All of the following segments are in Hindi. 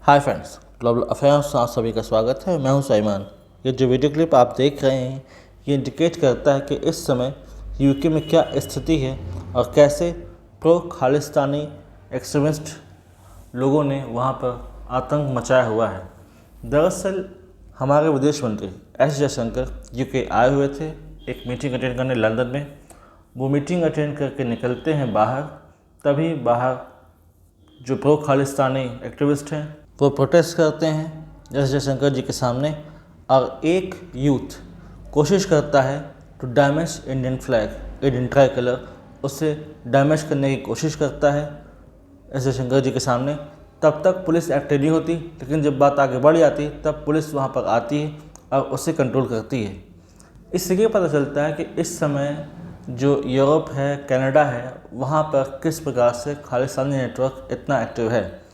हाय फ्रेंड्स, ग्लोबल अफेयर्स में आप सभी का स्वागत है। मैं हूं साइमान। ये जो वीडियो क्लिप आप देख रहे हैं ये इंडिकेट करता है कि इस समय यूके में क्या स्थिति है और कैसे प्रो खालिस्तानी एक्सट्रीमिस्ट लोगों ने वहां पर आतंक मचाया हुआ है। दरअसल हमारे विदेश मंत्री एस जयशंकर यूके आए हुए थे एक मीटिंग अटेंड करने लंदन में। वो मीटिंग अटेंड करके निकलते हैं बाहर, तभी बाहर जो प्रो खालिस्तानी एक्टिविस्ट हैं वो प्रोटेस्ट करते हैं एस जयशंकर जी के सामने, और एक यूथ कोशिश करता है to damage Indian flag, Indian tricolour, उसे डैमेज करने की कोशिश करता है एस जयशंकर जी के सामने। तब तक पुलिस एक्टिव नहीं होती, लेकिन जब बात आगे बढ़ जाती तब पुलिस वहाँ पर आती है और उसे कंट्रोल करती है। इससे ये पता चलता है कि इस समय जो यूरोप है, कनाडा है, वहाँ पर किस प्रकार से खालिस्तानी नेटवर्क इतना एक्टिव है।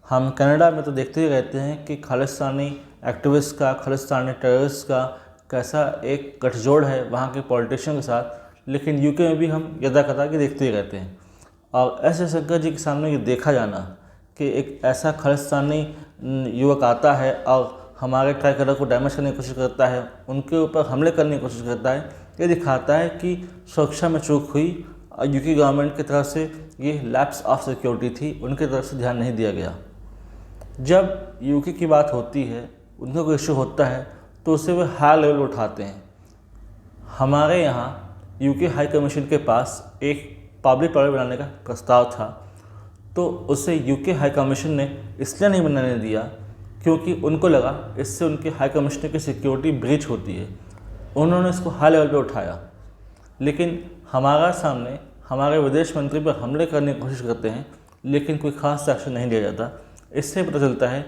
हम कनाडा में तो देखते ही रहते हैं कि खालिस्तानी एक्टिविस्ट का, खालिस्तानी टेररिस्ट का कैसा एक गठजोड़ है वहाँ के पॉलिटिशियन के साथ, लेकिन यूके में भी हम यदाकदा के देखते ही रहते हैं। और एस जयशंकर जी के सामने ये देखा जाना कि एक ऐसा खालिस्तानी युवक आता है और हमारे ट्राई कलर को डैमेज करने की कोशिश करता है, उनके ऊपर हमले करने की कोशिश करता है, ये दिखाता है कि सुरक्षा में चूक हुई और यूके गवर्नमेंट की तरफ से ये लैप्स ऑफ सिक्योरिटी थी, उनकी तरफ से ध्यान नहीं दिया गया। जब यूके की बात होती है, उनको कोई इशू होता है तो उसे वे हाई लेवल उठाते हैं। हमारे यहाँ यूके हाई कमीशन के पास एक पब्लिक टॉयलेट बनाने का प्रस्ताव था, तो उसे यूके हाई कमीशन ने इसलिए नहीं बनाने दिया क्योंकि उनको लगा इससे उनके हाई कमिश्नर की सिक्योरिटी ब्रीच होती है। उन्होंने इसको हाई लेवल पे उठाया, लेकिन हमारे विदेश मंत्री पर हमले करने की कोशिश करते हैं, लेकिन कोई खास एक्शन नहीं लिया जाता। इससे पता चलता है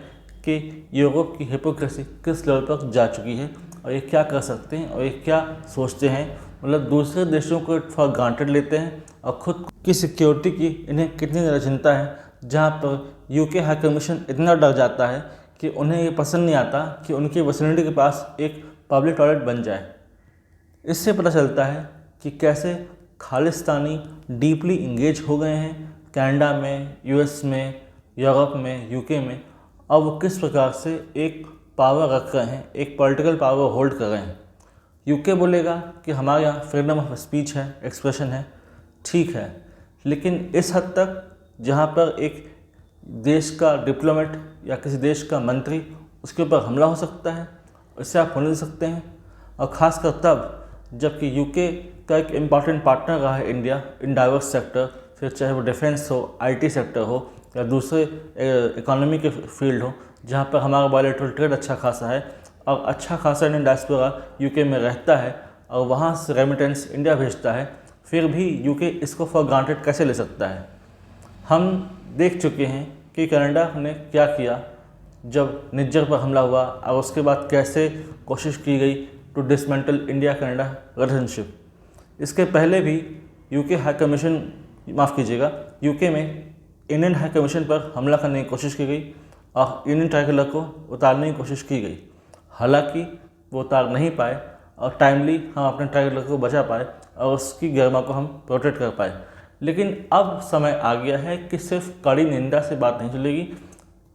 कि यूरोप की हिपोक्रेसी किस लेवल पर जा चुकी है और ये क्या कर सकते हैं और ये क्या सोचते हैं। मतलब दूसरे देशों को फॉर ग्रांटेड लेते हैं और खुद की सिक्योरिटी की इन्हें कितनी ज़्यादा चिंता है, जहाँ पर यूके हाई कमीशन इतना डर जाता है कि उन्हें ये पसंद नहीं आता कि उनकी विसिनिटी के पास एक पब्लिक टॉयलेट बन जाए। इससे पता चलता है कि कैसे खालिस्तानी डीपली इंगेज हो गए हैं कनाडा में, यूएस में, यूरोप में, यूके में, और वो किस प्रकार से एक पावर रख रहे हैं, एक पॉलिटिकल पावर होल्ड कर रहे हैं। यूके बोलेगा कि हमारे यहाँ फ्रीडम ऑफ स्पीच है, एक्सप्रेशन है, ठीक है, लेकिन इस हद तक जहाँ पर एक देश का डिप्लोमेट या किसी देश का मंत्री उसके ऊपर हमला हो सकता है, इससे आप होने दे सकते हैं। और ख़ासकर तब जबकि यूके का एक इम्पॉर्टेंट पार्टनर रहा है इंडिया इन डाइवर्स सेक्टर, फिर चाहे वो डिफेंस हो, आईटी सेक्टर हो या दूसरे इकोनॉमी के फील्ड हो, जहाँ पर हमारा बायलैटरल ट्रेड अच्छा खासा है और अच्छा खासा इंडियन डायस्पोरा यूके में रहता है और वहाँ से रेमिटेंस इंडिया भेजता है, फिर भी यूके इसको फॉर ग्रांटेड कैसे ले सकता है। हम देख चुके हैं कि कनाडा ने क्या किया जब निज्जर पर हमला हुआ और उसके बाद कैसे कोशिश की गई to dismantle India Canada relationship. इसके पहले भी यूके हाई कमीशन, माफ़ कीजिएगा, यूके में इंडियन हाई कमीशन पर हमला करने की कोशिश की गई और इंडियन ट्राई कलर को उतारने की कोशिश की गई। हालांकि वो उतार नहीं पाए और टाइमली हम अपने ट्राई कलर को बचा पाए और उसकी गरिमा को हम प्रोटेक्ट कर पाए। लेकिन अब समय आ गया है कि सिर्फ कड़ी निंदा से बात नहीं चलेगी,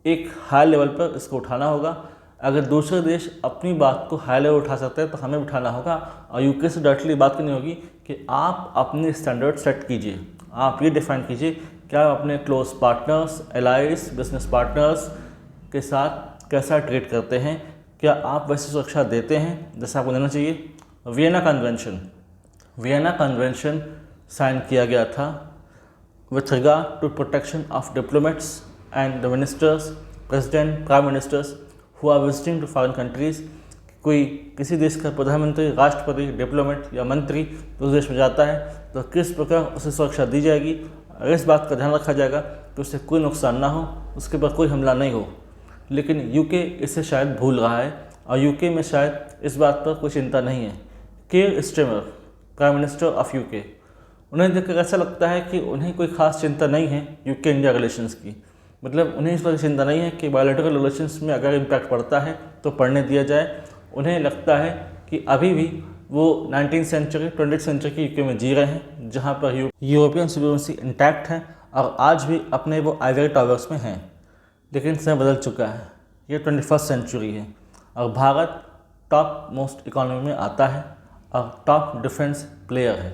एक हाई लेवल पर इसको उठाना होगा। अगर दूसरे देश अपनी बात को हाई लेवल उठा सकते हैं तो हमें उठाना होगा और यूके से डायरेक्टली बात करनी होगी कि आप अपने स्टैंडर्ड सेट कीजिए। आप ये डिफाइन कीजिए कि आप अपने close partners, allies, business partners के साथ कैसा ट्रीट करते हैं, क्या आप वैसी सुरक्षा देते हैं जैसा आपको देना चाहिए। वियना कन्वेंशन साइन किया गया था with regard to protection of diplomats and the ministers, president, prime ministers who are visiting to foreign countries. कोई किसी देश का प्रधानमंत्री, राष्ट्रपति, डिप्लोमेट या मंत्री उस देश में जाता है तो किस प्रकार उसे सुरक्षा दी जाएगी, अगर इस बात का ध्यान रखा जाएगा तो उससे कोई नुकसान ना हो, उसके ऊपर कोई हमला नहीं हो। लेकिन यूके इसे शायद भूल रहा है और यूके में शायद इस बात पर कोई चिंता नहीं है। Keir Starmer, prime minister of UK, उन्हें देखकर ऐसा लगता है कि उन्हें कोई खास चिंता नहीं है यूके इंडिया रिलेशंस की। मतलब उन्हें इस बात की चिंता नहीं है कि बायलैटरल रिलेशंस में अगर इम्पैक्ट पड़ता है तो पड़ने दिया जाए। उन्हें लगता है कि अभी भी वो 19th सेंचुरी, 20th सेंचुरी की यूके में जी रहे हैं, जहाँ पर यूरोपियन सुप्रीमेसी इंटैक्ट है और आज भी अपने वो आइवरी टावर्स में हैं। लेकिन समय बदल चुका है। ये 21st सेंचुरी है और भारत टॉप मोस्ट इकोनॉमी में आता है और टॉप डिफेंस प्लेयर है।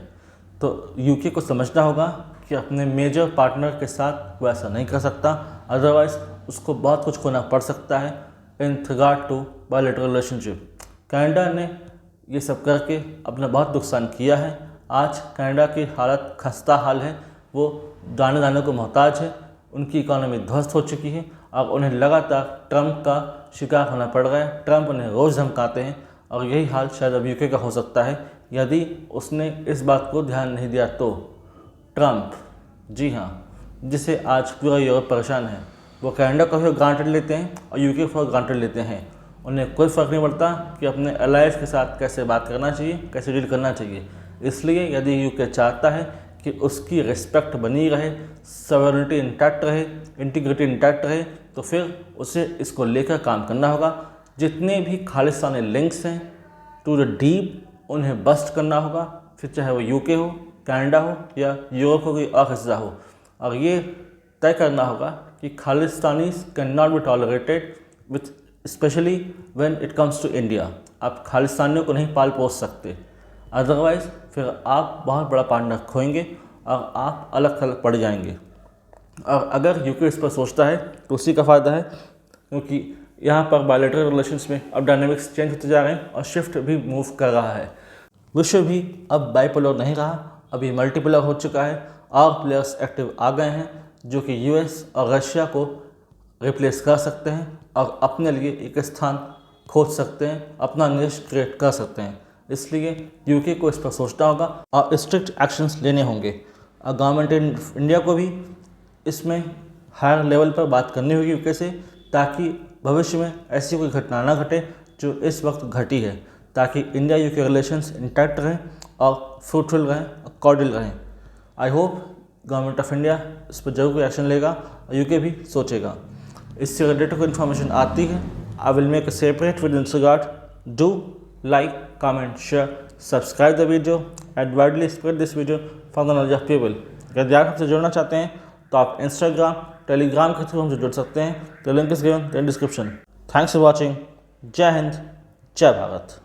तो यूके को समझना होगा कि अपने मेजर पार्टनर के साथ वो ऐसा नहीं कर सकता, अदरवाइज़ उसको बहुत कुछ खोना पड़ सकता है in regard to bilateral relationship. Canada ने ये सब करके अपना बहुत नुकसान किया है। आज कनाडा की हालत खस्ता हाल है, वो दाने दाने को मोहताज है, उनकी इकोनॉमी ध्वस्त हो चुकी है और उन्हें लगातार ट्रंप का शिकार होना पड़ रहा है। ट्रंप उन्हें रोज़ धमकाते हैं और यही हाल शायद अब यूके का हो सकता है यदि उसने इस बात को ध्यान नहीं दिया तो। ट्रंप, जी हाँ, जिसे आज पूरा यूरोप परेशान है, वो कनाडा को भी ग्रांटेड लेते हैं और यूके को ग्रांटेड लेते हैं। उन्हें कोई फ़र्क नहीं पड़ता कि अपने अलाइज के साथ कैसे बात करना चाहिए, कैसे डील करना चाहिए। इसलिए यदि यूके चाहता है कि उसकी रिस्पेक्ट बनी रहे, सॉवरेनिटी इंटैक्ट रहे, इंटीग्रिटी इंटैक्ट रहे, तो फिर उसे इसको लेकर काम करना होगा। जितने भी खालिस्तानी लिंक्स हैं टू द डीप, उन्हें बस्ट करना होगा, फिर चाहे वो यूके हो, कनाडा हो या यूरोप हो, कोई और हिस्सा हो। और ये तय करना होगा कि Khalistanis can not be tolerated with, specially when it comes to India. आप खालिस्तानियों को नहीं पाल पोस सकते, अदरवाइज़ फिर आप बहुत बड़ा पार्टनर खोएंगे और आप अलग थलग पड़ जाएंगे। और अगर यूके इस पर सोचता है तो उसी का फ़ायदा है, क्योंकि यहाँ पर बायलैटरल रिलेशंस में अब डायनामिक्स चेंज होते जा रहे हैं और शिफ्ट भी मूव कर रहा है। विश्व भी अब बाइपोलर नहीं रहा, अभी मल्टीपोलर हो चुका है और प्लेयर्स एक्टिव आ गए हैं जो कि यूएस और रशिया को रिप्लेस कर सकते हैं और अपने लिए एक स्थान खोज सकते हैं, अपना निश क्रिएट कर सकते हैं। इसलिए यूके को इस पर सोचना होगा और स्ट्रिक्ट एक्शंस लेने होंगे। और गवर्नमेंट इंडिया को भी इसमें हायर लेवल पर बात करनी होगी यूके से, ताकि भविष्य में ऐसी कोई घटना ना घटे जो इस वक्त घटी है, ताकि इंडिया यूके रिलेशंस इंटैक्ट रहें और फ्रूटफुल रहें और कॉर्डियल रहें। I hope government of India इस पर जरूर कोई एक्शन लेगा और यूके भी सोचेगा। इससे रिलेटेड कोई इन्फॉर्मेशन आती है, I will make a separate video in this regard. Do like, comment, share, subscribe the video and widely spread this video for the knowledge of people। अगर आप हमसे जुड़ना चाहते हैं तो आप इंस्टाग्राम, टेलीग्राम के थ्रू हमसे जुड़ सकते हैं। तो link is given in description. Thanks for watching. जय हिंद, जय भारत।